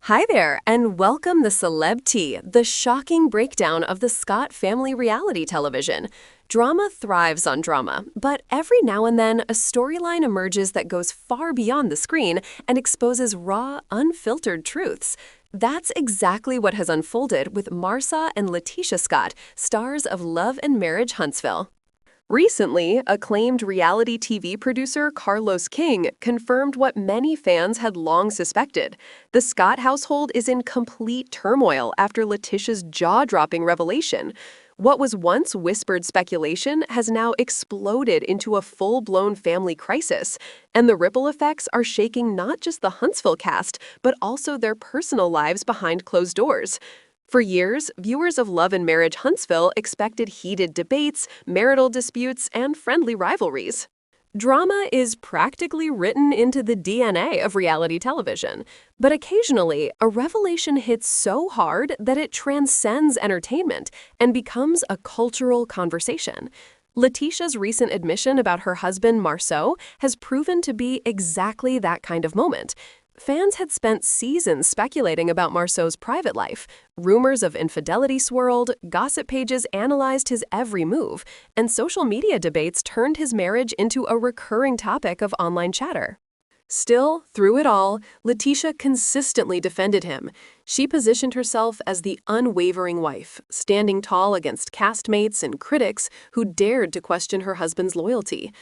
Hi there, and welcome to Celeb Tea, the shocking breakdown of the Scott family reality television. Drama thrives on drama, but every now and then a storyline emerges that goes far beyond the screen and exposes raw, unfiltered truths. That's exactly what has unfolded with Marsau and Leticia Scott, stars of Love and Marriage Huntsville. Recently, acclaimed reality TV producer Carlos King confirmed what many fans had long suspected. The Scott household is in complete turmoil after Leticia's jaw-dropping revelation. What was once whispered speculation has now exploded into a full-blown family crisis, and the ripple effects are shaking not just the Huntsville cast, but also their personal lives behind closed doors. For years, viewers of Love and Marriage Huntsville expected heated debates, marital disputes, and friendly rivalries. Drama is practically written into the DNA of reality television, but occasionally, a revelation hits so hard that it transcends entertainment and becomes a cultural conversation. Leticia's recent admission about her husband, Marsau, has proven to be exactly that kind of moment. Fans had spent seasons speculating about Marsau's private life. Rumors of infidelity swirled, gossip pages analyzed his every move, and social media debates turned his marriage into a recurring topic of online chatter. Still, through it all, Leticia consistently defended him. She positioned herself as the unwavering wife, standing tall against castmates and critics who dared to question her husband's loyalty.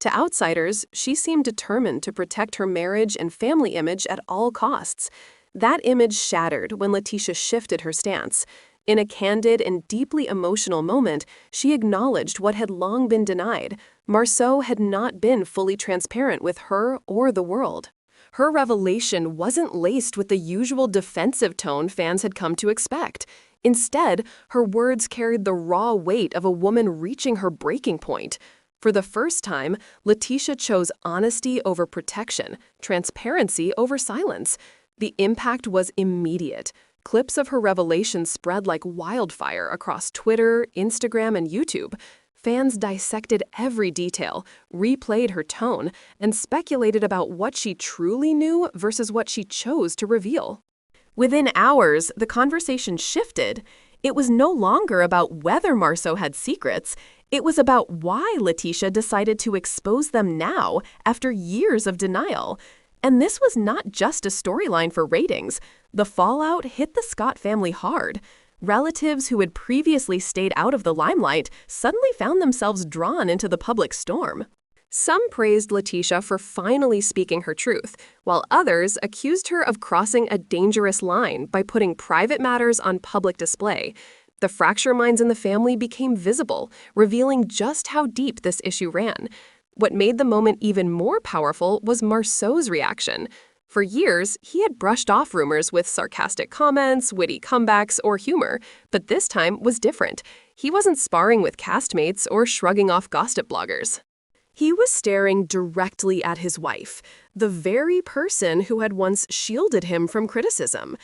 To outsiders, she seemed determined to protect her marriage and family image at all costs. That image shattered when Leticia shifted her stance. In a candid and deeply emotional moment, she acknowledged what had long been denied. Marsau had not been fully transparent with her or the world. Her revelation wasn't laced with the usual defensive tone fans had come to expect. Instead, her words carried the raw weight of a woman reaching her breaking point. For the first time, Leticia chose honesty over protection, transparency over silence. The impact was immediate. Clips of her revelation spread like wildfire across Twitter, Instagram, and YouTube. Fans dissected every detail, replayed her tone, and speculated about what she truly knew versus what she chose to reveal. Within hours, the conversation shifted. It was no longer about whether Marsau had secrets. It was about why Leticia decided to expose them now after years of denial. And this was not just a storyline for ratings. The fallout hit the Scott family hard. Relatives who had previously stayed out of the limelight suddenly found themselves drawn into the public storm. Some praised Leticia for finally speaking her truth, while others accused her of crossing a dangerous line by putting private matters on public display. The fracture minds in the family became visible, revealing just how deep this issue ran. What made the moment even more powerful was Marsau's reaction. For years, he had brushed off rumors with sarcastic comments, witty comebacks, or humor, but this time was different. He wasn't sparring with castmates or shrugging off gossip bloggers. He was staring directly at his wife, the very person who had once shielded him from criticism.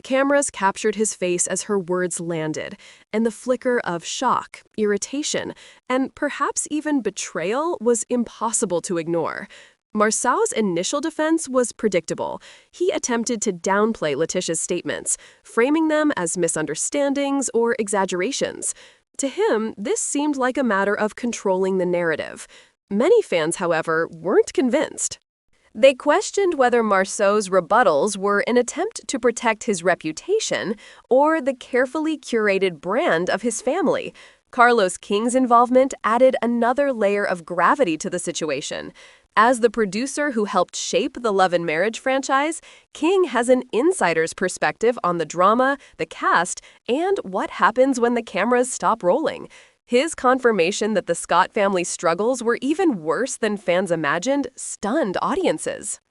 Cameras captured his face as her words landed, and the flicker of shock, irritation, and perhaps even betrayal was impossible to ignore. Marsau's initial defense was predictable. He attempted to downplay Leticia's statements, framing them as misunderstandings or exaggerations. To him, this seemed like a matter of controlling the narrative. Many fans, however, weren't convinced. They questioned whether Marsau's rebuttals were an attempt to protect his reputation or the carefully curated brand of his family. Carlos King's involvement added another layer of gravity to the situation. As the producer who helped shape the Love and Marriage franchise, King has an insider's perspective on the drama, the cast, and what happens when the cameras stop rolling. His confirmation that the Scott family's struggles were even worse than fans imagined stunned audiences.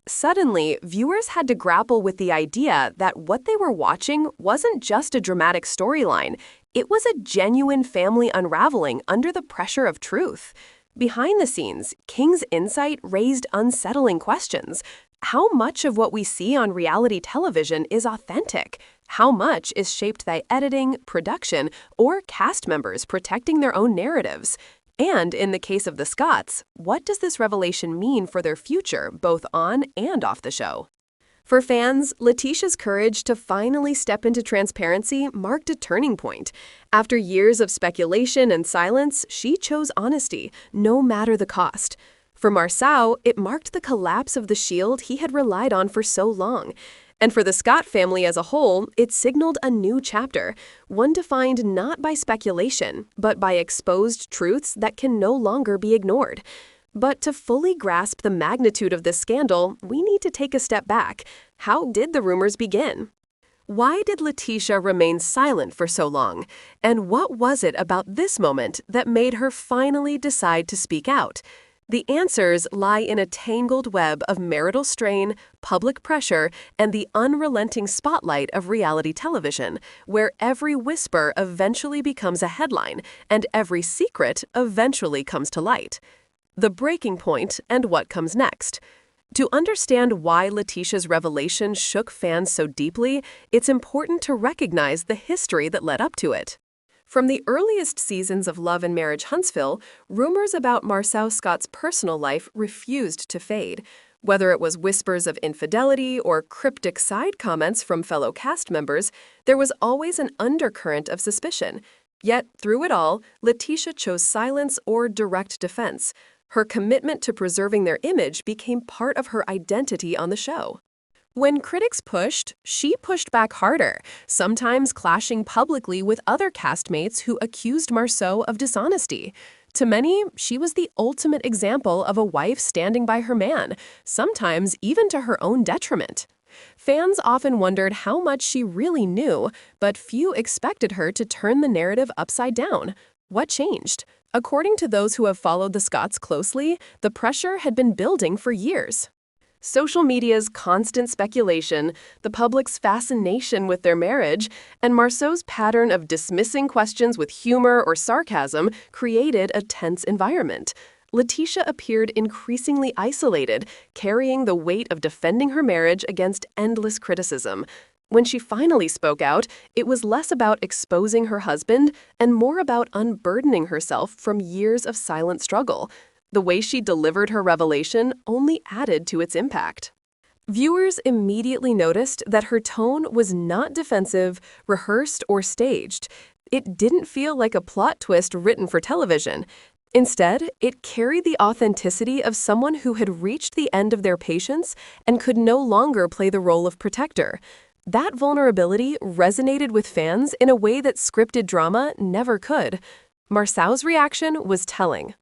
Suddenly, viewers had to grapple with the idea that what they were watching wasn't just a dramatic storyline, it was a genuine family unraveling under the pressure of truth. Behind the scenes, King's insight raised unsettling questions. How much of what we see on reality television is authentic? How much is shaped by editing, production, or cast members protecting their own narratives? And in the case of the Scotts, what does this revelation mean for their future, both on and off the show? For fans, Leticia's courage to finally step into transparency marked a turning point. After years of speculation and silence, she chose honesty, no matter the cost. For Marsau, it marked the collapse of the shield he had relied on for so long. And for the Scott family as a whole, it signaled a new chapter, one defined not by speculation, but by exposed truths that can no longer be ignored. But to fully grasp the magnitude of this scandal, we need to take a step back. How did the rumors begin? Why did Leticia remain silent for so long? And what was it about this moment that made her finally decide to speak out? The answers lie in a tangled web of marital strain, public pressure, and the unrelenting spotlight of reality television, where every whisper eventually becomes a headline and every secret eventually comes to light. The breaking point and what comes next. To understand why Leticia's revelation shook fans so deeply, it's important to recognize the history that led up to it. From the earliest seasons of Love and Marriage Huntsville, rumors about Marsau Scott's personal life refused to fade. Whether it was whispers of infidelity or cryptic side comments from fellow cast members, there was always an undercurrent of suspicion. Yet, through it all, Leticia chose silence or direct defense. Her commitment to preserving their image became part of her identity on the show. When critics pushed, she pushed back harder, sometimes clashing publicly with other castmates who accused Marsau of dishonesty. To many, she was the ultimate example of a wife standing by her man, sometimes even to her own detriment. Fans often wondered how much she really knew, but few expected her to turn the narrative upside down. What changed? According to those who have followed the Scotts closely, the pressure had been building for years. Social media's constant speculation, the public's fascination with their marriage, and Marsau's pattern of dismissing questions with humor or sarcasm created a tense environment. Leticia appeared increasingly isolated, carrying the weight of defending her marriage against endless criticism. When she finally spoke out, it was less about exposing her husband and more about unburdening herself from years of silent struggle. The way she delivered her revelation only added to its impact. Viewers immediately noticed that her tone was not defensive, rehearsed, or staged. It didn't feel like a plot twist written for television. Instead, it carried the authenticity of someone who had reached the end of their patience and could no longer play the role of protector. That vulnerability resonated with fans in a way that scripted drama never could. Marsau's reaction was telling.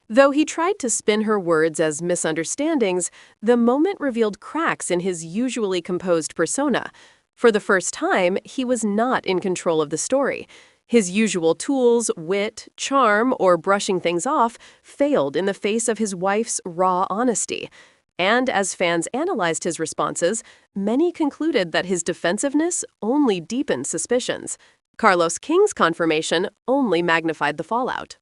Though he tried to spin her words as misunderstandings, the moment revealed cracks in his usually composed persona. For the first time, he was not in control of the story. His usual tools, wit, charm, or brushing things off failed in the face of his wife's raw honesty. And as fans analyzed his responses, many concluded that his defensiveness only deepened suspicions. Carlos King's confirmation only magnified the fallout.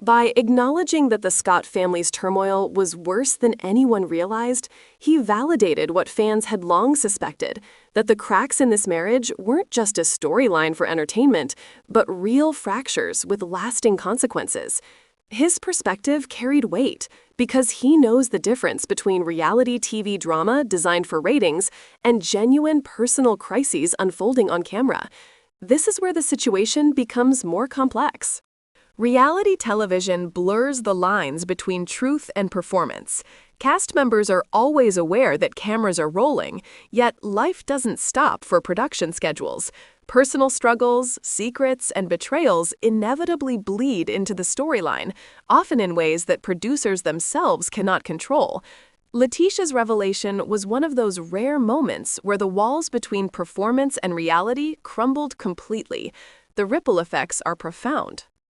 By acknowledging that the Scott family's turmoil was worse than anyone realized, he validated what fans had long suspected, that the cracks in this marriage weren't just a storyline for entertainment, but real fractures with lasting consequences. His perspective carried weight because he knows the difference between reality TV drama designed for ratings and genuine personal crises unfolding on camera. This is where the situation becomes more complex. Reality television blurs the lines between truth and performance. Cast members are always aware that cameras are rolling, yet life doesn't stop for production schedules. Personal struggles, secrets, and betrayals inevitably bleed into the storyline, often in ways that producers themselves cannot control. Leticia's revelation was one of those rare moments where the walls between performance and reality crumbled completely. The ripple effects are profound.